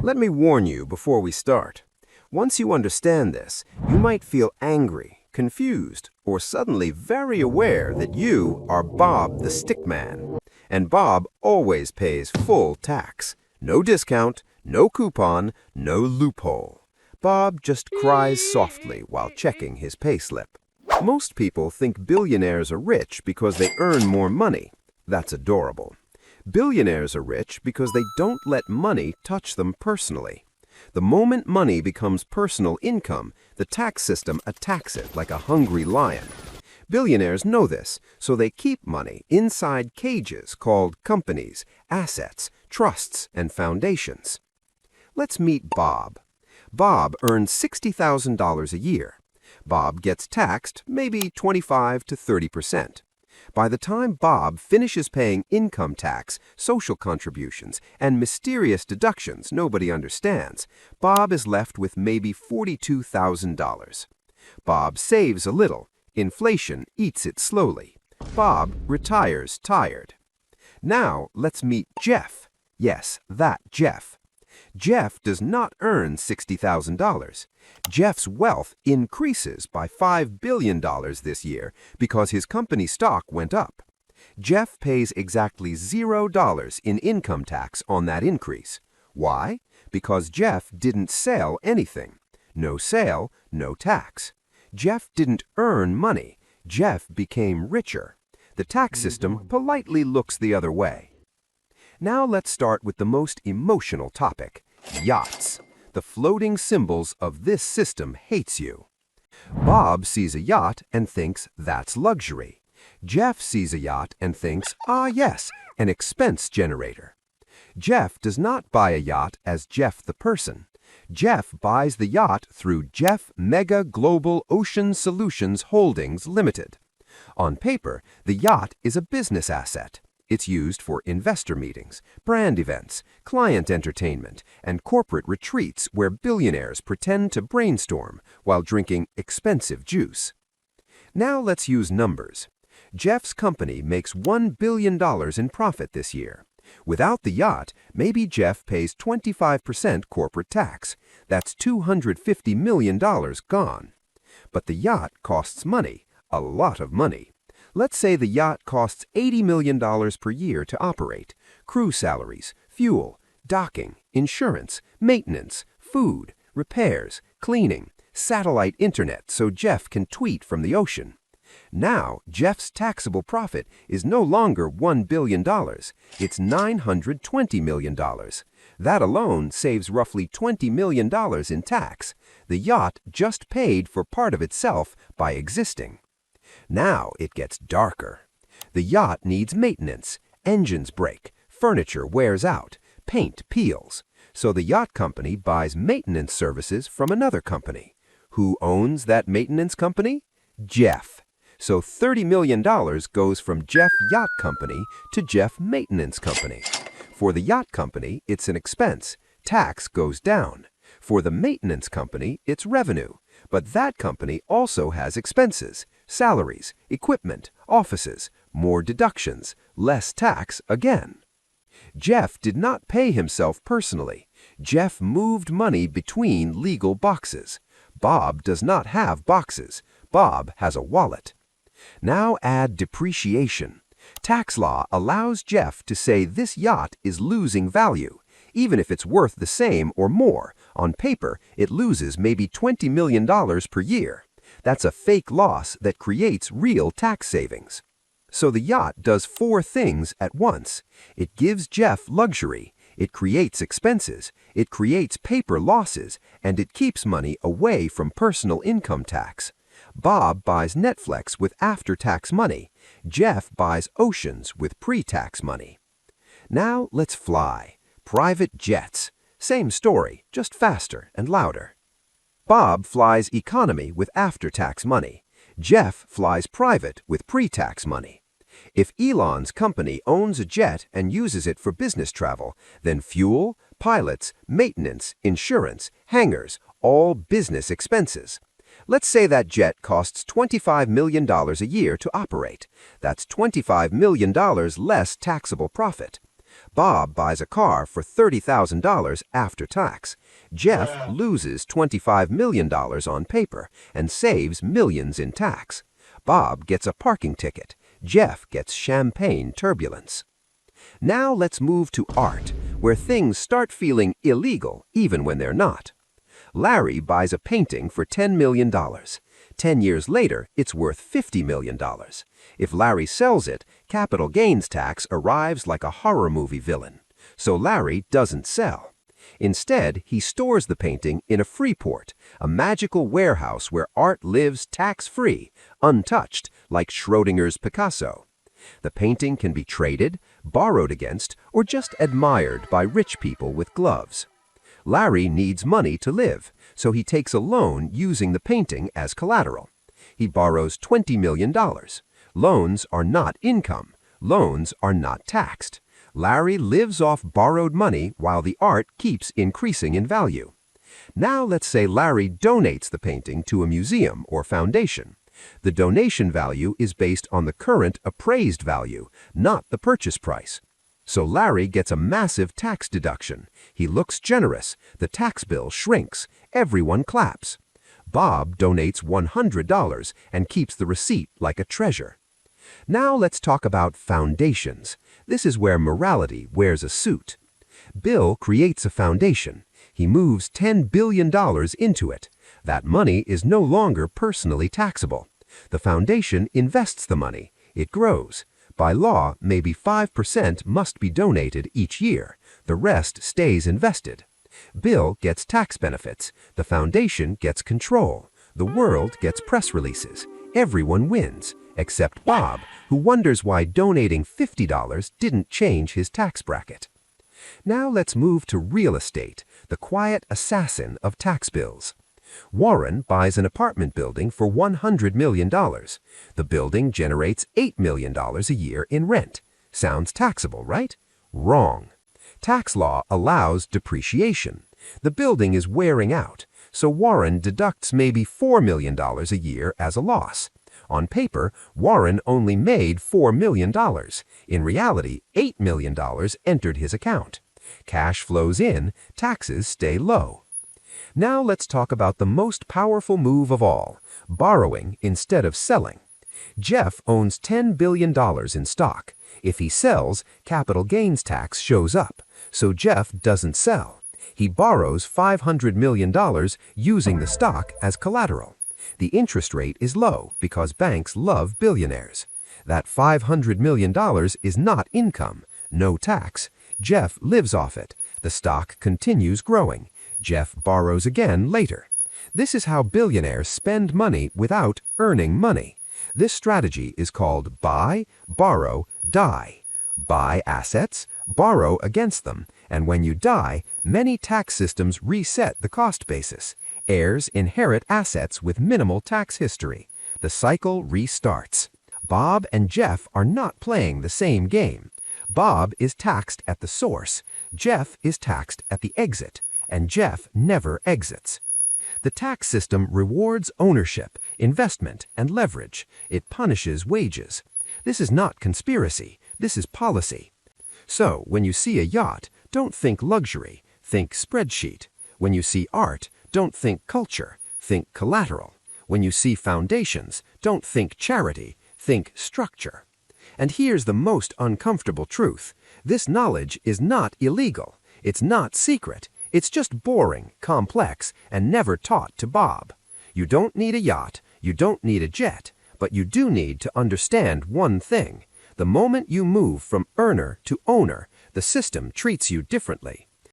Let me warn you before we start. Once you understand this, you might feel angry, confused, or suddenly very aware that you are Bob the Stickman. And Bob always pays full tax. No discount, no coupon, no loophole. Bob just cries softly while checking his payslip. Most people think billionaires are rich because they earn more money. That's adorable. Billionaires are rich because they don't let money touch them personally. The moment money becomes personal income, the tax system attacks it like a hungry lion. Billionaires know this, so they keep money inside cages called companies, assets, trusts, and foundations. Let's meet Bob. Bob earns $60,000 a year. Bob gets taxed maybe 25 to 30%. By the time Bob finishes paying income tax, social contributions, and mysterious deductions nobody understands, Bob is left with maybe $42,000. Bob saves a little. Inflation eats it slowly. Bob retires tired. Now let's meet Jeff. Yes, that Jeff. Jeff does not earn $60,000. Jeff's wealth increases by $5 billion this year because his company stock went up. Jeff pays exactly $0 in income tax on that increase. Why? Because Jeff didn't sell anything. No sale, no tax. Jeff didn't earn money. Jeff became richer. The tax system politely looks the other way. Now let's start with the most emotional topic, yachts. The floating symbols of this system hates you. Bob sees a yacht and thinks that's luxury. Jeff sees a yacht and thinks, ah yes, an expense generator. Jeff does not buy a yacht as Jeff the person. Jeff buys the yacht through Jeff Mega Global Ocean Solutions Holdings Limited. On paper, the yacht is a business asset. It's used for investor meetings, brand events, client entertainment, and corporate retreats where billionaires pretend to brainstorm while drinking expensive juice. Now let's use numbers. Jeff's company makes $1 billion in profit this year. Without the yacht, maybe Jeff pays 25% corporate tax. That's $250 million gone. But the yacht costs money, a lot of money. Let's say the yacht costs $80 million per year to operate. Crew salaries, fuel, docking, insurance, maintenance, food, repairs, cleaning, satellite internet so Jeff can tweet from the ocean. Now, Jeff's taxable profit is no longer $1 billion. It's $920 million. That alone saves roughly $20 million in tax. The yacht just paid for part of itself by existing. Now it gets darker. The yacht needs maintenance. Engines break, furniture wears out, paint peels. So the yacht company buys maintenance services from another company. Who owns that maintenance company? Jeff. So $30 million goes from Jeff Yacht Company to Jeff Maintenance Company. For the yacht company, it's an expense. Tax goes down. For the maintenance company, it's revenue. But that company also has expenses, salaries, equipment, offices, more deductions, less tax again. Jeff did not pay himself personally. Jeff moved money between legal boxes. Bob does not have boxes. Bob has a wallet. Now add depreciation. Tax law allows Jeff to say this yacht is losing value. Even if it's worth the same or more, on paper, it loses maybe $20 million per year. That's a fake loss that creates real tax savings. So the yacht does 4 things at once. It gives Jeff luxury, it creates expenses, it creates paper losses, and it keeps money away from personal income tax. Bob buys Netflix with after-tax money. Jeff buys oceans with pre-tax money. Now let's fly. Private jets. Same story, just faster and louder. Bob flies economy with after-tax money. Jeff flies private with pre-tax money. If Elon's company owns a jet and uses it for business travel, then fuel, pilots, maintenance, insurance, hangars, all business expenses. Let's say that jet costs $25 million a year to operate. That's $25 million less taxable profit. Bob buys a car for $30,000 after tax. Jeff loses $25 million on paper and saves millions in tax. Bob gets a parking ticket. Jeff gets champagne turbulence. Now let's move to art, where things start feeling illegal even when they're not. Larry buys a painting for $10 million. 10 years later, it's worth $50 million. If Larry sells it, capital gains tax arrives like a horror movie villain. So Larry doesn't sell. Instead, he stores the painting in a free port, a magical warehouse where art lives tax-free, untouched, like Schrodinger's Picasso. The painting can be traded, borrowed against, or just admired by rich people with gloves. Larry needs money to live, so he takes a loan using the painting as collateral. He borrows $20 million. Loans are not income. Loans are not taxed. Larry lives off borrowed money while the art keeps increasing in value. Now let's say Larry donates the painting to a museum or foundation. The donation value is based on the current appraised value, not the purchase price. So Larry gets a massive tax deduction. He looks generous. The tax bill shrinks. Everyone claps. Bob donates $100 and keeps the receipt like a treasure. Now let's talk about foundations. This is where morality wears a suit. Bill creates a foundation. He moves $10 billion into it. That money is no longer personally taxable. The foundation invests the money. It grows. By law, maybe 5% must be donated each year. The rest stays invested. Bill gets tax benefits. The foundation gets control. The world gets press releases. Everyone wins, except Bob, who wonders why donating $50 didn't change his tax bracket. Now let's move to real estate, the quiet assassin of tax bills. Warren buys an apartment building for $100 million. The building generates $8 million a year in rent. Sounds taxable, right? Wrong. Tax law allows depreciation. The building is wearing out, so Warren deducts maybe $4 million a year as a loss. On paper, Warren only made $4 million. In reality, $8 million entered his account. Cash flows in, taxes stay low. Now let's talk about the most powerful move of all, borrowing instead of selling. Jeff owns $10 billion in stock. If he sells, capital gains tax shows up, so Jeff doesn't sell. He borrows $500 million using the stock as collateral. The interest rate is low because banks love billionaires. That $500 million is not income, no tax. Jeff lives off it. The stock continues growing. Jeff borrows again later. This is how billionaires spend money without earning money. This strategy is called buy, borrow, die. Buy assets, borrow against them, and when you die, many tax systems reset the cost basis. Heirs inherit assets with minimal tax history. The cycle restarts. Bob and Jeff are not playing the same game. Bob is taxed at the source. Jeff is taxed at the exit. And Jeff never exits. The tax system rewards ownership, investment, and leverage. It punishes wages. This is not conspiracy. This is policy. So, when you see a yacht, don't think luxury. Think spreadsheet. When you see art, don't think culture. Think collateral. When you see foundations, don't think charity. Think structure. And here's the most uncomfortable truth. This knowledge is not illegal. It's not secret. It's just boring, complex, and never taught to Bob. You don't need a yacht, you don't need a jet, but you do need to understand one thing. The moment you move from earner to owner, the system treats you differently.